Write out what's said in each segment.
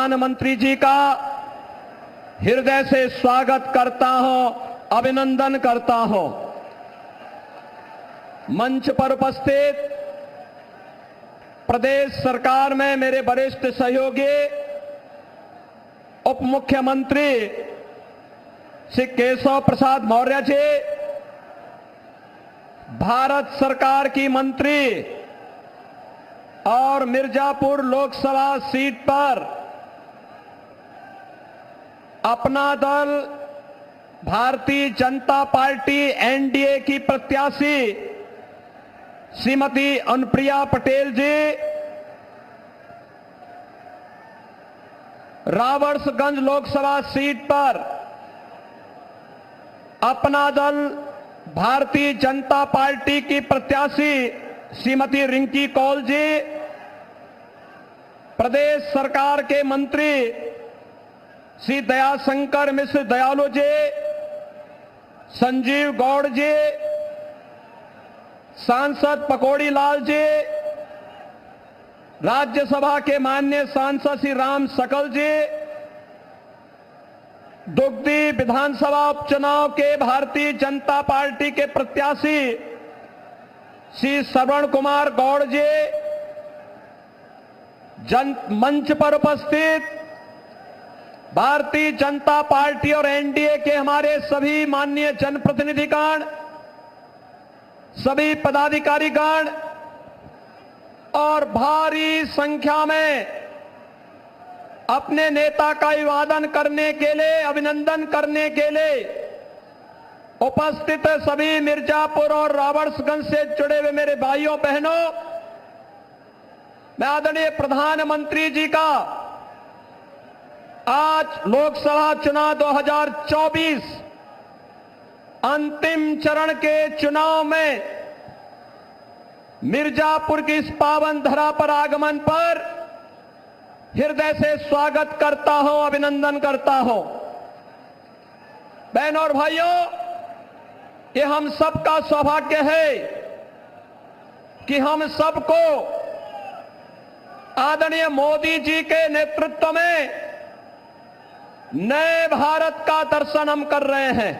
प्रधानमंत्री जी का हृदय से स्वागत करता हूं, अभिनंदन करता हूं। मंच पर उपस्थित प्रदेश सरकार में मेरे वरिष्ठ सहयोगी उप मुख्यमंत्री श्री केशव प्रसाद मौर्य जी, भारत सरकार की मंत्री और मिर्जापुर लोकसभा सीट पर अपना दल भारतीय जनता पार्टी एनडीए की प्रत्याशी श्रीमती अनुप्रिया पटेल जी, रावर्सगंज लोकसभा सीट पर अपना दल भारतीय जनता पार्टी की प्रत्याशी श्रीमती रिंकी कौल जी, प्रदेश सरकार के मंत्री श्री दयाशंकर मिश्र दयालु जी, संजीव गौड़ जी, सांसद पकौड़ी लाल जी, राज्यसभा के माननीय सांसद श्री राम सकल जी, दुग्धी विधानसभा उपचुनाव के भारतीय जनता पार्टी के प्रत्याशी श्री श्रवण कुमार गौड़ जी, मंच पर उपस्थित भारतीय जनता पार्टी और एनडीए के हमारे सभी माननीय जनप्रतिनिधिगण, सभी पदाधिकारीगण और भारी संख्या में अपने नेता का अभिवादन करने के लिए, अभिनंदन करने के लिए उपस्थित सभी मिर्जापुर और रावर्सगंज से जुड़े हुए मेरे भाइयों बहनों, मैं आदरणीय प्रधानमंत्री जी का आज लोकसभा चुनाव 2024 अंतिम चरण के चुनाव में मिर्जापुर की इस पावन धरा पर आगमन पर हृदय से स्वागत करता हूं, अभिनंदन करता हूं। बहनों और भाइयों, ये हम सबका सौभाग्य है कि हम सबको आदरणीय मोदी जी के नेतृत्व में नए भारत का दर्शन हम कर रहे हैं।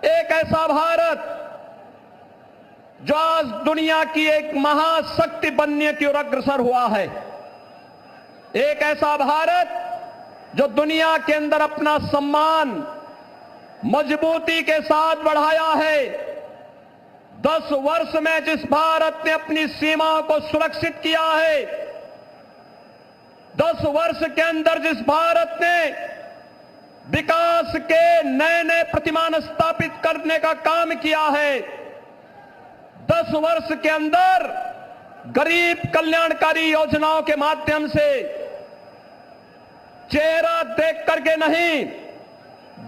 एक ऐसा भारत जो आज दुनिया की एक महाशक्ति बनने की ओर अग्रसर हुआ है। एक ऐसा भारत जो दुनिया के अंदर अपना सम्मान मजबूती के साथ बढ़ाया है। 10 वर्ष में जिस भारत ने अपनी सीमाओं को सुरक्षित किया है, 10 वर्ष के अंदर जिस भारत ने विकास के नए नए प्रतिमान स्थापित करने का काम किया है, 10 वर्ष के अंदर गरीब कल्याणकारी योजनाओं के माध्यम से चेहरा देख करके नहीं,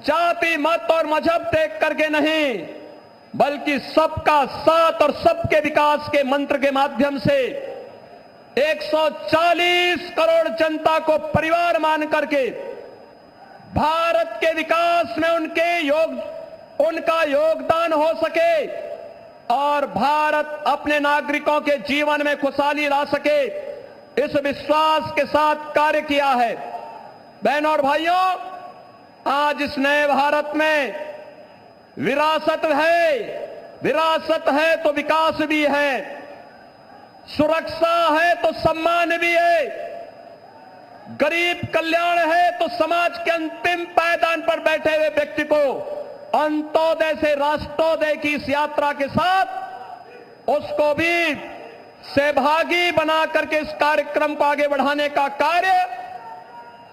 जाति मत और मजहब देख करके नहीं, बल्कि सबका साथ और सबके विकास के मंत्र के माध्यम से 140 करोड़ जनता को परिवार मान करके भारत के विकास में उनका योगदान हो सके और भारत अपने नागरिकों के जीवन में खुशहाली ला सके, इस विश्वास के साथ कार्य किया है। बहनों और भाइयों, आज इस नए भारत में विरासत है तो विकास भी है, सुरक्षा है तो सम्मान भी है, गरीब कल्याण है तो समाज के अंतिम पायदान पर बैठे हुए व्यक्ति को अंत्योदय से राष्ट्रोदय की इस यात्रा के साथ उसको भी सहभागी बना करके इस कार्यक्रम को आगे बढ़ाने का कार्य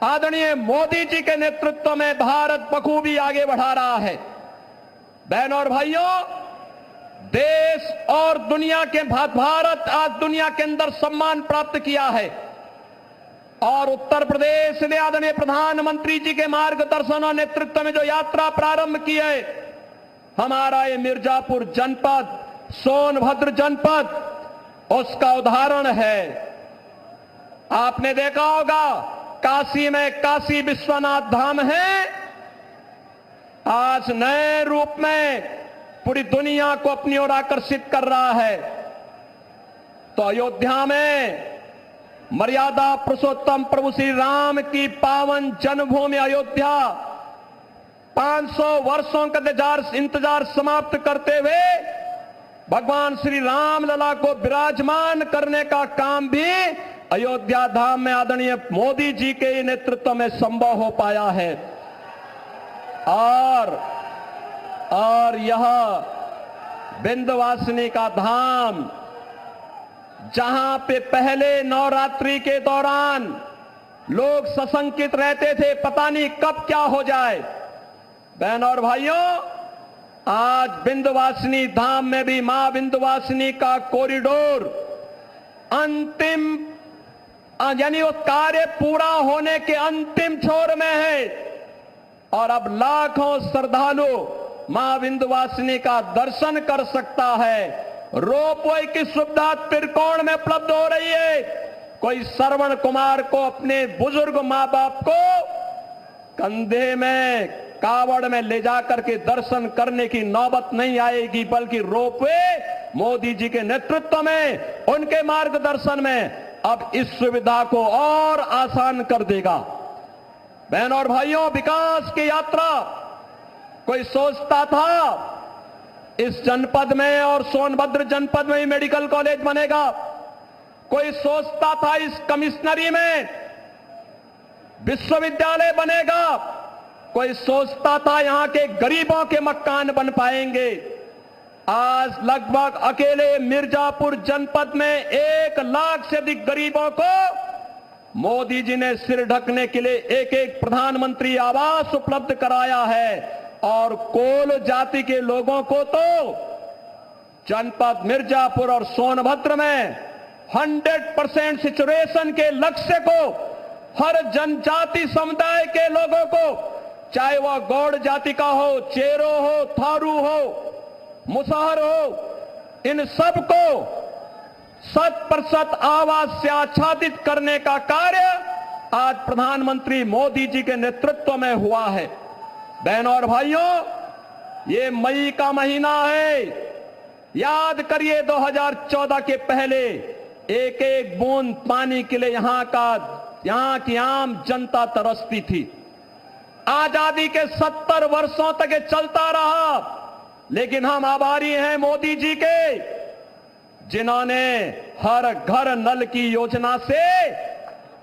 आदरणीय मोदी जी के नेतृत्व में भारत बखूबी आगे बढ़ा रहा है। बहनों और भाइयों, देश और दुनिया के भारत आज दुनिया के अंदर सम्मान प्राप्त किया है और उत्तर प्रदेश ने आदरणीय प्रधानमंत्री जी के मार्गदर्शन और नेतृत्व में जो यात्रा प्रारंभ की है, हमारा ये मिर्जापुर जनपद, सोनभद्र जनपद उसका उदाहरण है। आपने देखा होगा काशी में काशी विश्वनाथ धाम है, आज नए रूप में पूरी दुनिया को अपनी ओर आकर्षित कर रहा है। तो अयोध्या में मर्यादा पुरुषोत्तम प्रभु श्री राम की पावन जन्मभूमि अयोध्या 500 वर्षों का इंतजार समाप्त करते हुए भगवान श्री राम लला को विराजमान करने का काम भी अयोध्या धाम में आदरणीय मोदी जी के नेतृत्व में संभव हो पाया है। और यह विंध्यवासिनी का धाम, जहां पे पहले नवरात्रि के दौरान लोग सशंकित रहते थे, पता नहीं कब क्या हो जाए। बहन और भाइयों, आज विंध्यवासिनी धाम में भी मां विंध्यवासिनी का कॉरिडोर अंतिम यानी वो कार्य पूरा होने के अंतिम छोर में है और अब लाखों श्रद्धालु मां विंध्यवासिनी का दर्शन कर सकता है। रोपवे की सुविधा त्रिकोण में उपलब्ध हो रही है। कोई श्रवण कुमार को अपने बुजुर्ग मां बाप को कंधे में कावड़ में ले जाकर के दर्शन करने की नौबत नहीं आएगी, बल्कि रोपवे मोदी जी के नेतृत्व में, उनके मार्गदर्शन में अब इस सुविधा को और आसान कर देगा। बहन और भाइयों, विकास की यात्रा, कोई सोचता था इस जनपद में और सोनभद्र जनपद में ही मेडिकल कॉलेज बनेगा, कोई सोचता था इस कमिश्नरी में विश्वविद्यालय बनेगा, कोई सोचता था यहां के गरीबों के मकान बन पाएंगे। आज लगभग अकेले मिर्जापुर जनपद में 1 लाख से अधिक गरीबों को मोदी जी ने सिर ढकने के लिए एक प्रधानमंत्री आवास उपलब्ध कराया है और कोल जाति के लोगों को तो जनपद मिर्जापुर और सोनभद्र में 100% सिचुएशन के लक्ष्य को हर जनजाति समुदाय के लोगों को, चाहे वह गौड़ जाति का हो, चेरो हो, थारू हो, मुसहर हो, इन सबको 100% आवास से आच्छादित करने का कार्य आज प्रधानमंत्री मोदी जी के नेतृत्व में हुआ है। बहनों और भाइयों, ये मई का महीना है। याद करिए 2014 के पहले एक एक बूंद पानी के लिए यहां की आम जनता तरसती थी। आजादी के 70 वर्षों तक ये चलता रहा, लेकिन हम आभारी हैं मोदी जी के, जिन्होंने हर घर नल की योजना से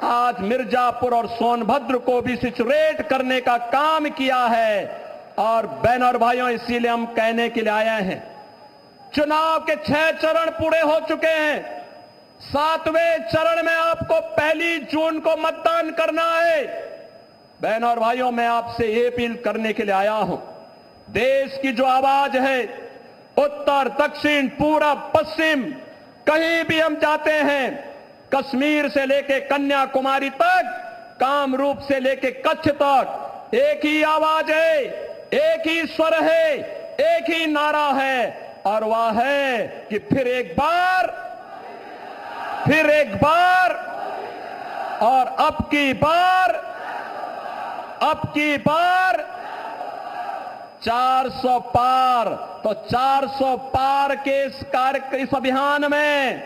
आज मिर्जापुर और सोनभद्र को भी सिचुएट करने का काम किया है। और बहन और भाइयों, इसीलिए हम कहने के लिए आए हैं, चुनाव के 6 चरण पूरे हो चुके हैं। 7वें चरण में आपको 1 जून को मतदान करना है। बहन और भाइयों, मैं आपसे ये अपील करने के लिए आया हूं, देश की जो आवाज है, उत्तर, दक्षिण, पूरब, पश्चिम, कहीं भी हम जाते हैं, कश्मीर से लेके कन्याकुमारी तक, कामरूप से लेके कच्छ तक, एक ही आवाज है, एक ही स्वर है, एक ही नारा है, और वह है कि फिर एक बार और अब की बार 400 पार। तो 400 पार के इस अभियान में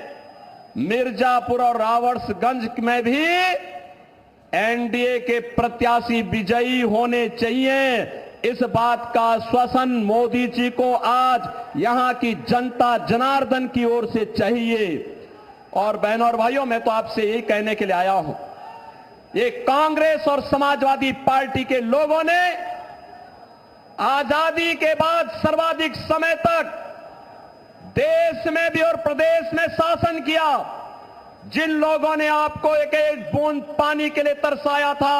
मिर्जापुर और रावड़गंज में भी एनडीए के प्रत्याशी विजयी होने चाहिए। इस बात का आश्वासन मोदी जी को आज यहां की जनता जनार्दन की ओर से चाहिए। और बहनों और भाइयों, मैं तो आपसे यही कहने के लिए आया हूं, ये कांग्रेस और समाजवादी पार्टी के लोगों ने आजादी के बाद सर्वाधिक समय तक देश में भी और प्रदेश में शासन किया। जिन लोगों ने आपको एक एक बूंद पानी के लिए तरसाया था,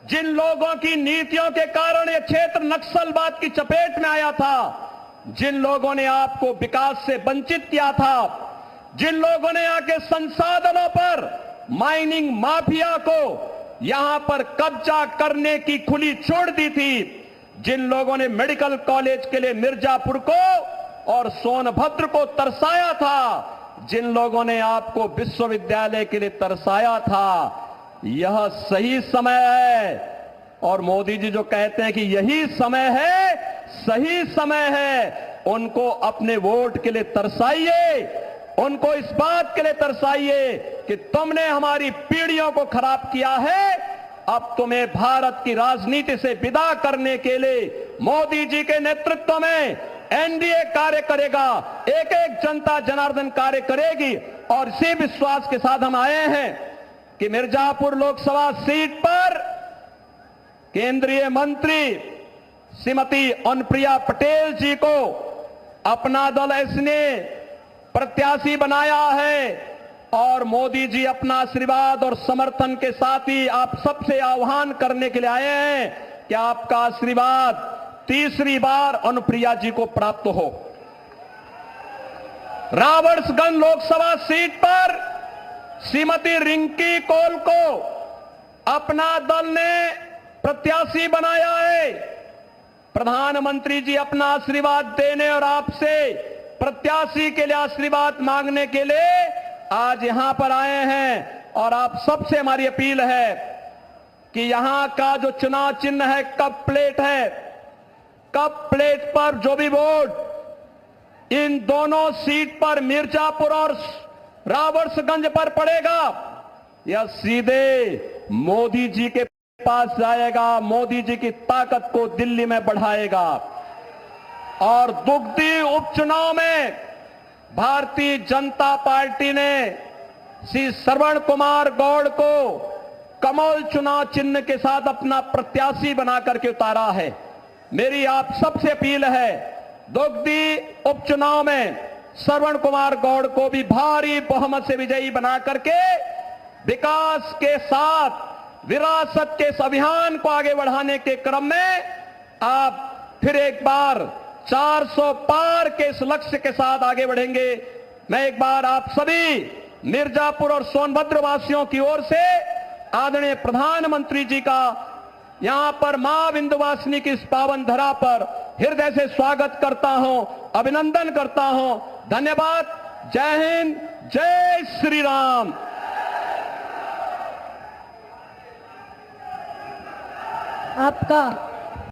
जिन लोगों की नीतियों के कारण यह क्षेत्र नक्सलवाद की चपेट में आया था, जिन लोगों ने आपको विकास से वंचित किया था, जिन लोगों ने यहाँ के संसाधनों पर माइनिंग माफिया को यहां पर कब्जा करने की खुली छोड़ दी थी, जिन लोगों ने मेडिकल कॉलेज के लिए मिर्जापुर को और सोनभद्र को तरसाया था, जिन लोगों ने आपको विश्वविद्यालय के लिए तरसाया था, यह सही समय है। और मोदी जी जो कहते हैं कि यही समय है, सही समय है, उनको अपने वोट के लिए तरसाइए, उनको इस बात के लिए तरसाइए कि तुमने हमारी पीढ़ियों को खराब किया है। अब तुम्हें भारत की राजनीति से विदा करने के लिए मोदी जी के नेतृत्व में एनडीए कार्य करेगा, एक एक जनता जनार्दन कार्य करेगी। और इसी विश्वास के साथ हम आए हैं कि मिर्जापुर लोकसभा सीट पर केंद्रीय मंत्री श्रीमती अनुप्रिया पटेल जी को अपना दल इसने प्रत्याशी बनाया है। और मोदी जी अपना आशीर्वाद और समर्थन के साथ ही आप सबसे आह्वान करने के लिए आए हैं कि आपका आशीर्वाद तीसरी बार अनुप्रिया जी को प्राप्त हो। रावणगंज लोकसभा सीट पर श्रीमती रिंकी कौल को अपना दल ने प्रत्याशी बनाया है। प्रधानमंत्री जी अपना आशीर्वाद देने और आपसे प्रत्याशी के लिए आशीर्वाद मांगने के लिए आज यहां पर आए हैं। और आप सबसे हमारी अपील है कि यहां का जो चुनाव चिन्ह है कप प्लेट है, कप प्लेट पर जो भी वोट इन दोनों सीट पर मिर्जापुर और रावणगंज पर पड़ेगा, यह सीधे मोदी जी के पास जाएगा, मोदी जी की ताकत को दिल्ली में बढ़ाएगा। और दुगदी उपचुनाव में भारतीय जनता पार्टी ने श्री श्रवण कुमार गौड़ को कमल चुनाव चिन्ह के साथ अपना प्रत्याशी बना करके उतारा है। मेरी आप सबसे अपील है, दुगदी उपचुनाव में श्रवण कुमार गौड़ को भी भारी बहुमत से विजयी बना करके विकास के साथ विरासत के इस अभियान को आगे बढ़ाने के क्रम में आप फिर एक बार 400 पार के इस लक्ष्य के साथ आगे बढ़ेंगे। मैं एक बार आप सभी मिर्जापुर और सोनभद्र वासियों की ओर से आदरणीय प्रधानमंत्री जी का यहां पर मां विंध्यवासिनी की इस पावन धरा पर हृदय से स्वागत करता हूं, अभिनंदन करता हूं। धन्यवाद। जय हिंद, जय श्री राम। आपका